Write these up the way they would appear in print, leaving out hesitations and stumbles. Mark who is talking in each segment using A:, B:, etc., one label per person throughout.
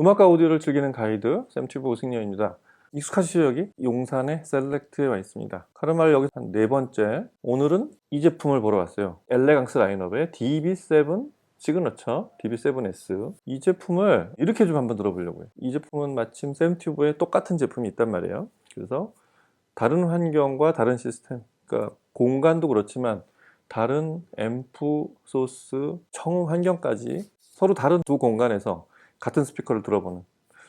A: 음악과 오디오를 즐기는 가이드 샘튜브 오승려입니다. 익숙하시죠? 여기 용산의 셀렉트에 와 있습니다. 카르마를 여기 한 네 번째. 오늘은 이 제품을 보러 왔어요. 엘레강스 라인업의 DB7 시그너처 DB7S. 이 제품을 이렇게 좀 한번 들어보려고요. 이 제품은 마침 샘튜브에 똑같은 제품이 있단 말이에요. 그래서 다른 환경과 다른 시스템, 그러니까 공간도 그렇지만 다른 앰프, 소스, 청음 환경까지 서로 다른 두 공간에서 같은 스피커를 들어보는,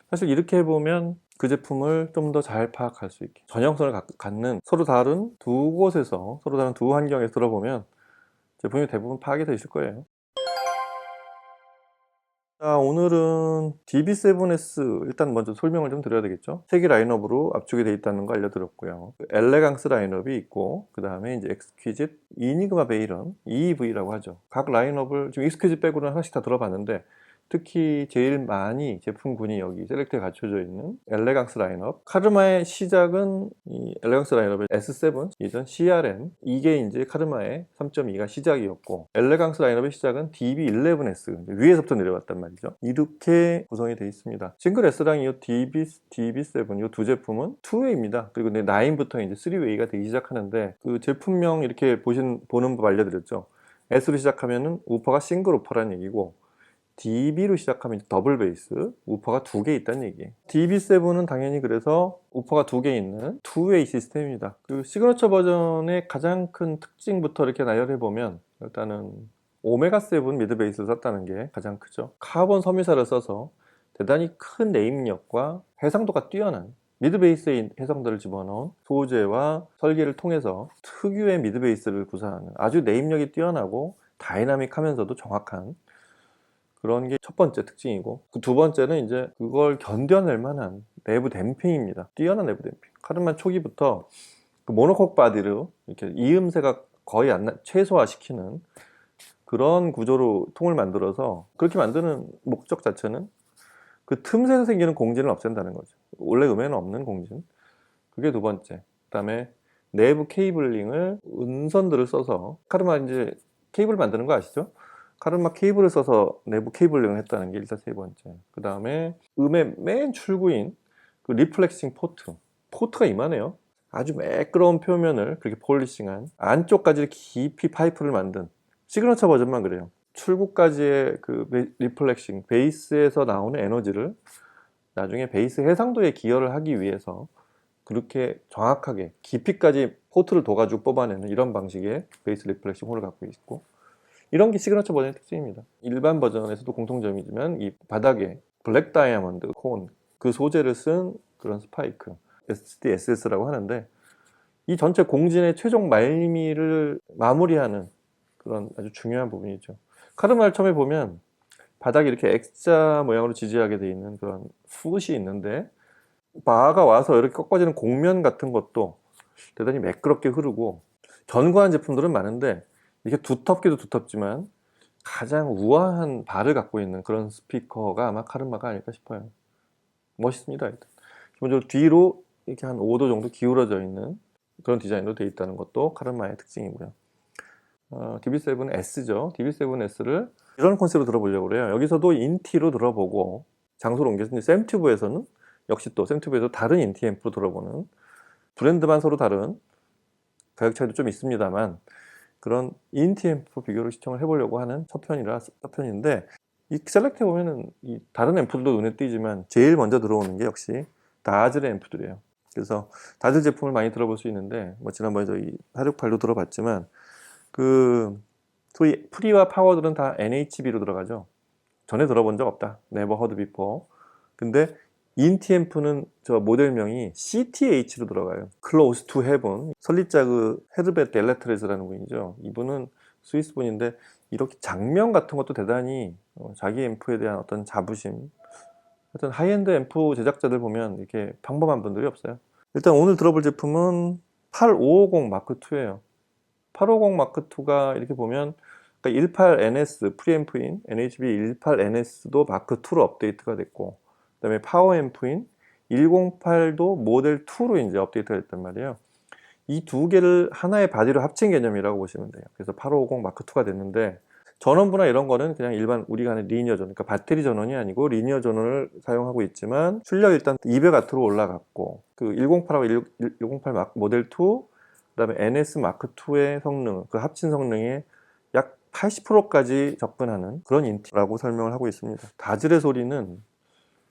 A: 사실 이렇게 해보면 그 제품을 좀 더 잘 파악할 수 있게 전형성을 갖는, 서로 다른 두 곳에서 서로 다른 두 환경에서 들어보면 제품이 대부분 파악이 되실 거예요. 자, 오늘은 DB7S 일단 먼저 설명을 좀 드려야 되겠죠. 3개 라인업으로 압축이 되어 있다는 거 알려드렸고요. 엘레강스 라인업이 있고, 그 다음에 이제 엑스퀴짓, 이니그마 베이런, EEV라고 하죠. 각 라인업을 지금 익스퀴짓 빼고는 하나씩 다 들어봤는데, 특히 제일 많이 제품군이 여기 셀렉트에 갖춰져 있는 엘레강스 라인업. 카르마의 시작은 이 엘레강스 라인업의 S7, 예전 CRN, 이게 이제 카르마의 3.2가 시작이었고, 엘레강스 라인업의 시작은 DB11S, 위에서부터 내려왔단 말이죠. 이렇게 구성이 되어 있습니다. 싱글 S랑 이 DB7, 이 두 제품은 2웨이입니다. 그리고 9부터 이제 3웨이가 되기 시작하는데, 그 제품명 이렇게 보는 법 알려드렸죠. S로 시작하면은 우퍼가 싱글 우퍼라는 얘기고, DB로 시작하면 더블 베이스, 우퍼가 2개 있다는 얘기예요. DB7은 당연히 그래서 우퍼가 2개 있는 투웨이 시스템입니다. 그 시그너처 버전의 가장 큰 특징부터 이렇게 나열해 보면, 일단은 오메가7 미드 베이스를 썼다는 게 가장 크죠. 카본 섬유사를 써서 대단히 큰 네임력과 해상도가 뛰어난 미드 베이스의 해상도를 집어넣은 소재와 설계를 통해서 특유의 미드 베이스를 구사하는 아주 네임력이 뛰어나고 다이나믹하면서도 정확한 그런 게 첫 번째 특징이고, 그 두 번째는 이제 그걸 견뎌낼 만한 내부 댐핑입니다. 뛰어난 내부 댐핑. 카르마 초기부터 그 모노콕 바디로 이렇게 이음새가 거의 최소화시키는 그런 구조로 통을 만들어서, 그렇게 만드는 목적 자체는 그 틈새에서 생기는 공진을 없앤다는 거죠. 원래 음에는 없는 공진. 그게 두 번째. 그 다음에 내부 케이블링을 은선들을 써서, 카르마 이제 케이블 만드는 거 아시죠? 카르마 케이블을 써서 내부 케이블링을 했다는 게 일단 세 번째. 그 다음에 음의 맨 출구인 그 리플렉싱 포트가 이만해요. 아주 매끄러운 표면을 그렇게 폴리싱한, 안쪽까지 깊이 파이프를 만든, 시그너처 버전만 그래요. 출구까지의 그 리플렉싱, 베이스에서 나오는 에너지를 나중에 베이스 해상도에 기여를 하기 위해서 그렇게 정확하게 깊이까지 포트를 둬가지고 뽑아내는 이런 방식의 베이스 리플렉싱 홀을 갖고 있고, 이런 게 시그너처 버전의 특징입니다. 일반 버전에서도 공통점이지만 이 바닥에 블랙 다이아몬드 콘, 그 소재를 쓴 그런 스파이크, SDSS라고 하는데, 이 전체 공진의 최종 말미를 마무리하는 그런 아주 중요한 부분이죠. 카르마를 처음에 보면 바닥이 이렇게 X자 모양으로 지지하게 되어 있는 그런 풋이 있는데, 바가 와서 이렇게 꺾어지는 곡면 같은 것도 대단히 매끄럽게 흐르고, 견고한 제품들은 많은데 이게 두텁기도 두텁지만 가장 우아한 바를 갖고 있는 그런 스피커가 아마 카르마가 아닐까 싶어요. 멋있습니다. 일단 기본적으로 뒤로 이렇게 한 5도 정도 기울어져 있는 그런 디자인으로 되어 있다는 것도 카르마의 특징이고요. DB7S죠. DB7S를 이런 컨셉으로 들어보려고 그래요. 여기서도 인티로 들어보고, 장소를 옮겨서 샘튜브에서는 역시 또 샘튜브에서 다른 인티 앰프로 들어보는, 브랜드만 서로 다른, 가격 차이도 좀 있습니다만 그런 인티 앰프 비교를 시청을 해보려고 하는 첫 편인데, 이 셀렉트에 보면은 이 다른 앰프들도 눈에 띄지만 제일 먼저 들어오는 게 역시 다즐의 앰프들이에요. 그래서 다즐 제품을 많이 들어볼 수 있는데, 뭐 지난번에 저희 468도 들어봤지만, 그 소위 프리와 파워들은 다 NHB로 들어가죠. 전에 들어본 적 없다, Never heard before. 근데 인티앰프는 저 모델명이 CTH로 들어가요. Close to Heaven. 설립자 그 헤르베트 엘레트레즈라는 분이죠. 이분은 스위스 분인데, 이렇게 장면 같은 것도 대단히 자기 앰프에 대한 어떤 자부심, 하여튼 하이엔드 앰프 제작자들 보면 이렇게 평범한 분들이 없어요. 일단 오늘 들어볼 제품은 8550 마크 2예요. 850 마크 2가 이렇게 보면, 그러니까 18NS 프리앰프인 NHB 18NS도 마크 2로 업데이트가 됐고, 그다음에 파워 앰프인 108도 모델 2로 이제 업데이트가 됐단 말이에요. 이 두 개를 하나의 바디로 합친 개념이라고 보시면 돼요. 그래서 8550 마크 2가 됐는데, 전원부나 이런 거는 그냥 일반 우리가 하는 리니어 전원, 그러니까 배터리 전원이 아니고 리니어 전원을 사용하고 있지만 출력 일단 200W로 올라갔고, 그 108하고 108 모델 2, 그다음에 NS 마크 2의 성능, 그 합친 성능의 약 80%까지 접근하는 그런 인티라고 설명을 하고 있습니다. 다즐의 소리는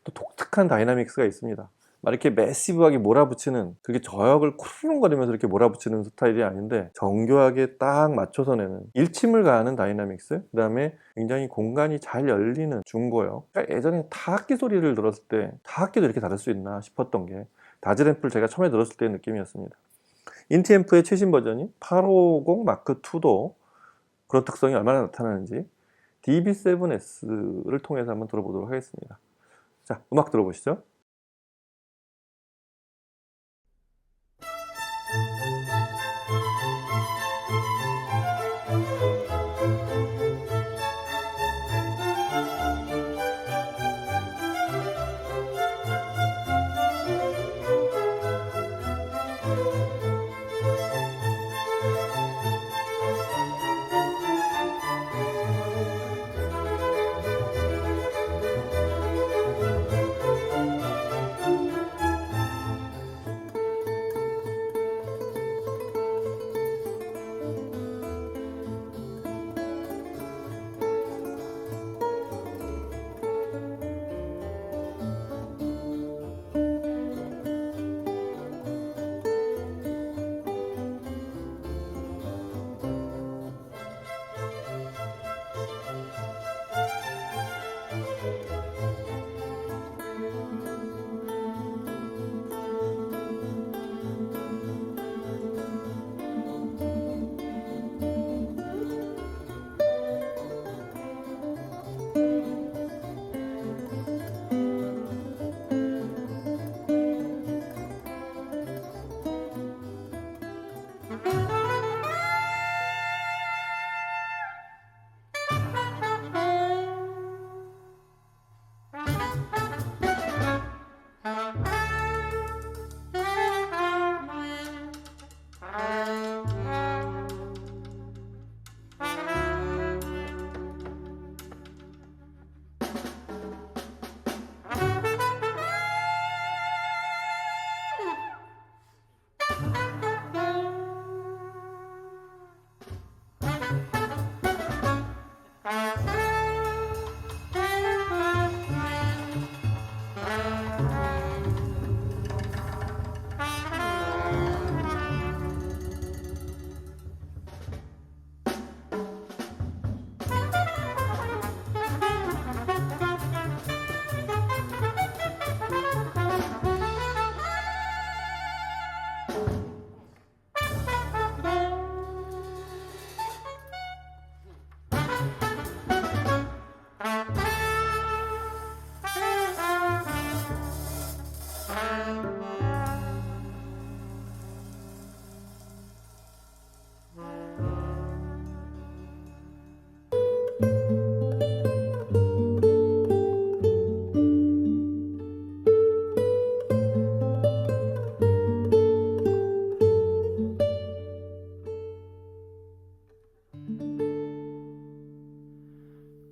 A: 또 독특한 다이나믹스가 있습니다. 막 이렇게 매시브하게 몰아붙이는, 그게 저역을 쿠르릉거리면서 이렇게 몰아붙이는 스타일이 아닌데 정교하게 딱 맞춰서 내는 일침을 가하는 다이나믹스, 그 다음에 굉장히 공간이 잘 열리는 중고역. 그러니까 예전에 타악기 소리를 들었을 때 타악기도 이렇게 다를 수 있나 싶었던 게 다즐 앰프를 제가 처음에 들었을 때의 느낌이었습니다. 인티 앰프의 최신 버전인 850 마크 2도 그런 특성이 얼마나 나타나는지 DB7S를 통해서 한번 들어보도록 하겠습니다. 자, 음악 들어보시죠.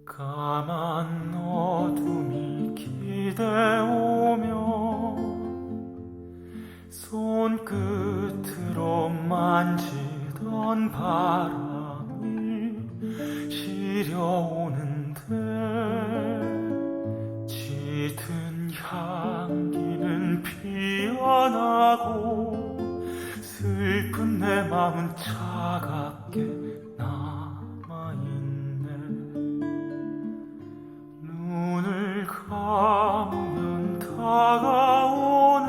B: 까만 어둠이 기대오며 손끝으로 만지던 바람이 시려오는데 짙은 향기는 피어나고 슬픈 내 맘은 차갑게 남아있네. 눈을 감으면 다가오네.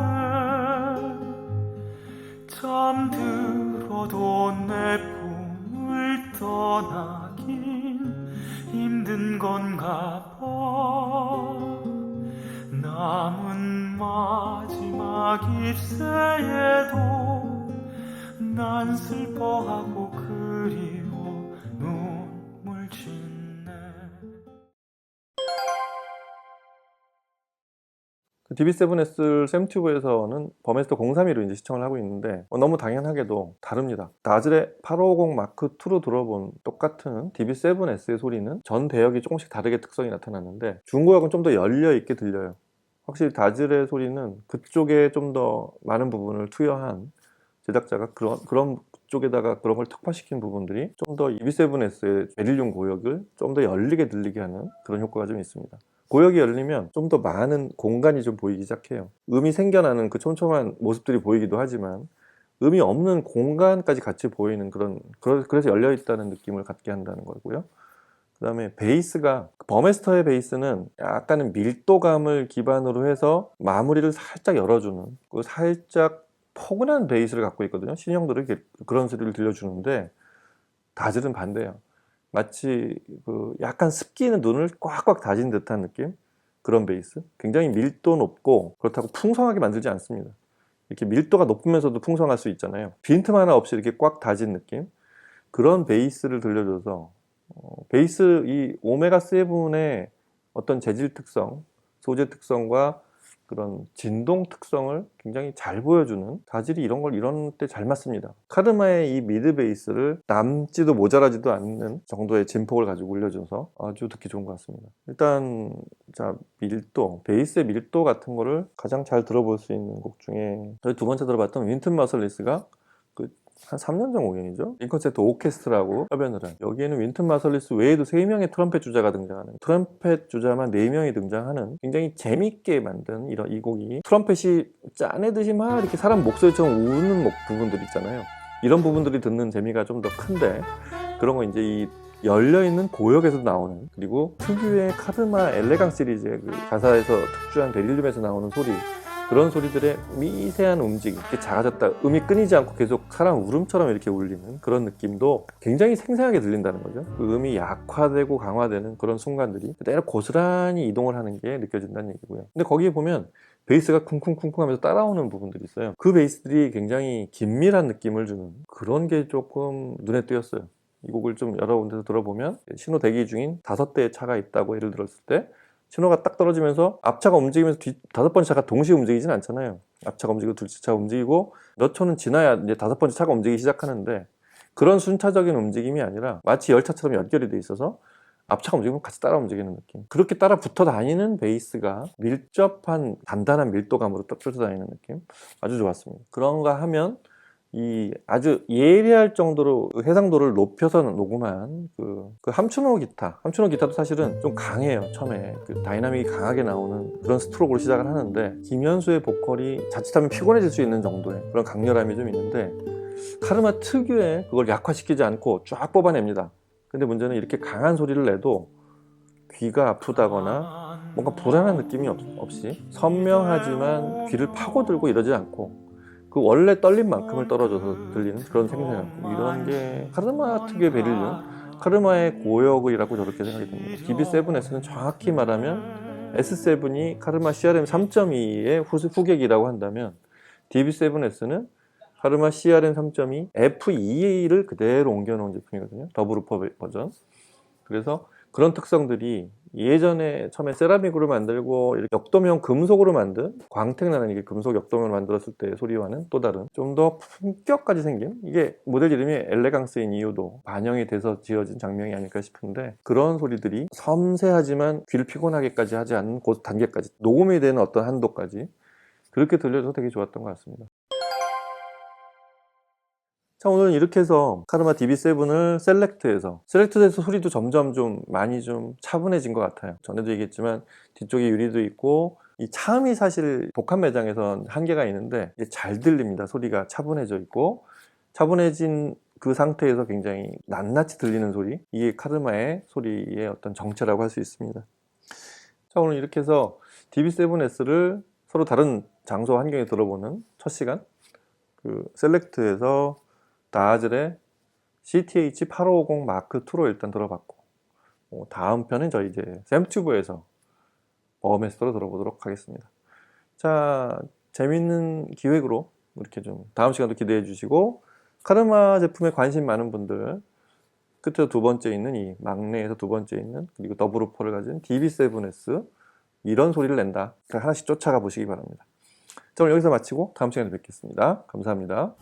B: 잠들어도 내 품을 떠나긴 힘든 건가 봐. 남은 마지막 잎새에도 난 슬퍼하고 그리워 눈물 짓네.
A: DB7S를 샘튜브에서는 버메스터 032로 이제 시청을 하고 있는데 너무 당연하게도 다릅니다. 나즐의 8550 마크 2로 들어본 똑같은 DB7S의 소리는 전 배역이 조금씩 다르게 특성이 나타났는데 중고역은 좀 더 열려 있게 들려요. 확실히 다즐의 소리는 그쪽에 좀 더 많은 부분을 투여한 제작자가 그런 쪽에다가 그런 걸 특화시킨 부분들이 좀 더 DB7S의 베릴륨 고역을 좀 더 열리게 들리게 하는 그런 효과가 좀 있습니다. 고역이 열리면 좀 더 많은 공간이 좀 보이기 시작해요. 음이 생겨나는 그 촘촘한 모습들이 보이기도 하지만 음이 없는 공간까지 같이 보이는 그래서 열려 있다는 느낌을 갖게 한다는 거고요. 그 다음에 베이스가, 버메스터의 베이스는 약간은 밀도감을 기반으로 해서 마무리를 살짝 열어주는, 그 살짝 포근한 베이스를 갖고 있거든요. 신형들이 그런 소리를 들려주는데 다즐은 반대예요. 마치 그 약간 습기는 눈을 꽉꽉 다진 듯한 느낌? 그런 베이스? 굉장히 밀도 높고 그렇다고 풍성하게 만들지 않습니다. 이렇게 밀도가 높으면서도 풍성할 수 있잖아요. 빈틈 하나 없이 이렇게 꽉 다진 느낌? 그런 베이스를 들려줘서 베이스 이 오메가7의 어떤 재질 특성, 소재 특성과 그런 진동 특성을 굉장히 잘 보여주는, 다즐이 이런 때 잘 맞습니다. 카르마의 이 미드 베이스를 남지도 모자라지도 않는 정도의 진폭을 가지고 올려줘서 아주 듣기 좋은 것 같습니다. 일단 자, 베이스의 밀도 같은 거를 가장 잘 들어볼 수 있는 곡 중에 저희 두 번째 들어봤던 윈튼 마설리스가 한 3년 전 공연이죠. 링컨세트 오케스트라하고 협연을 한, 여기에는 윈튼 마설리스 외에도 3명의 트럼펫 주자가 등장하는, 트럼펫 주자만 4명이 등장하는 굉장히 재밌게 만든 이 곡이, 트럼펫이 짜내듯이 막 이렇게 사람 목소리처럼 우는 부분들 있잖아요. 이런 부분들이 듣는 재미가 좀 더 큰데, 그런 거 이제 이 열려있는 고역에서 나오는, 그리고 특유의 카르마 엘레강 시리즈의 그 가사에서 특주한 베릴륨에서 나오는 소리, 그런 소리들의 미세한 움직임, 이렇게 작아졌다, 음이 끊이지 않고 계속 사람 울음처럼 이렇게 울리는 그런 느낌도 굉장히 생생하게 들린다는 거죠. 그 음이 약화되고 강화되는 그런 순간들이 그대로 고스란히 이동을 하는 게 느껴진다는 얘기고요. 근데 거기에 보면 베이스가 쿵쿵쿵쿵 하면서 따라오는 부분들이 있어요. 그 베이스들이 굉장히 긴밀한 느낌을 주는 그런 게 조금 눈에 띄었어요. 이 곡을 좀 여러 군데서 들어보면 신호 대기 중인 5대의 차가 있다고 예를 들었을 때, 신호가 딱 떨어지면서 앞차가 움직이면서 5번째 차가 동시에 움직이진 않잖아요. 앞차가 움직이고 둘째 차가 움직이고 몇 초는 지나야 이제 5번째 차가 움직이기 시작하는데, 그런 순차적인 움직임이 아니라 마치 열차처럼 연결이 돼 있어서 앞차가 움직이면 같이 따라 움직이는 느낌. 그렇게 따라 붙어 다니는 베이스가 밀접한 단단한 밀도감으로 딱 쫓아다니는 느낌, 아주 좋았습니다. 그런가 하면 이 아주 예리할 정도로 해상도를 높여서 녹음한 그 함춘호 기타도 사실은 좀 강해요. 처음에 그 다이나믹이 강하게 나오는 그런 스트로크로 시작을 하는데, 김현수의 보컬이 자칫하면 피곤해질 수 있는 정도의 그런 강렬함이 좀 있는데, 카르마 특유의 그걸 약화시키지 않고 쫙 뽑아냅니다. 근데 문제는 이렇게 강한 소리를 내도 귀가 아프다거나 뭔가 불안한 느낌이 없이 선명하지만 귀를 파고들고 이러지 않고, 그 원래 떨림만큼을 떨어져서 들리는 그런 생생함, 이런 게 카르마 특유의 베릴륨, 카르마의 고역이라고 저렇게 생각이 듭니다. DB7S는 정확히 말하면 S7이 카르마 CRM 3.2의 후객이라고 한다면, DB7S는 카르마 CRM 3.2 F2A를 그대로 옮겨놓은 제품이거든요. 더블우퍼 버전. 그래서 그런 특성들이 예전에 처음에 세라믹으로 만들고 이렇게 역도면 금속으로 만든, 광택나는 이게 금속 역도면을 만들었을 때의 소리와는 또 다른 좀 더 품격까지 생긴, 이게 모델 이름이 엘레강스인 이유도 반영이 돼서 지어진 장면이 아닐까 싶은데, 그런 소리들이 섬세하지만 귀를 피곤하게까지 하지 않는 그 단계까지, 녹음이 되는 어떤 한도까지 그렇게 들려줘서 되게 좋았던 것 같습니다. 자, 오늘은 이렇게 해서 카르마 DB7을 셀렉트해서 소리도 점점 좀 많이 좀 차분해진 것 같아요. 전에도 얘기했지만 뒤쪽에 유리도 있고, 이 차음이 사실 복합 매장에선 한계가 있는데 잘 들립니다. 소리가 차분해져 있고, 차분해진 그 상태에서 굉장히 낱낱이 들리는 소리, 이게 카르마의 소리의 어떤 정체라고 할 수 있습니다. 자, 오늘 이렇게 해서 DB7S를 서로 다른 장소 환경에 들어보는 첫 시간, 그 셀렉트에서 다즐의 CTH-8550 마크 2로 일단 들어봤고, 다음 편은 저희 이제 샘튜브에서 버메스터로 들어보도록 하겠습니다. 자, 재밌는 기획으로 이렇게 좀 다음 시간도 기대해 주시고, 카르마 제품에 관심 많은 분들, 끝에서 두 번째 있는 이 막내에서 두 번째 있는, 그리고 더블우퍼를 가진 DB7S 이런 소리를 낸다. 그러니까 하나씩 쫓아가 보시기 바랍니다. 자, 오늘 여기서 마치고 다음 시간에 뵙겠습니다. 감사합니다.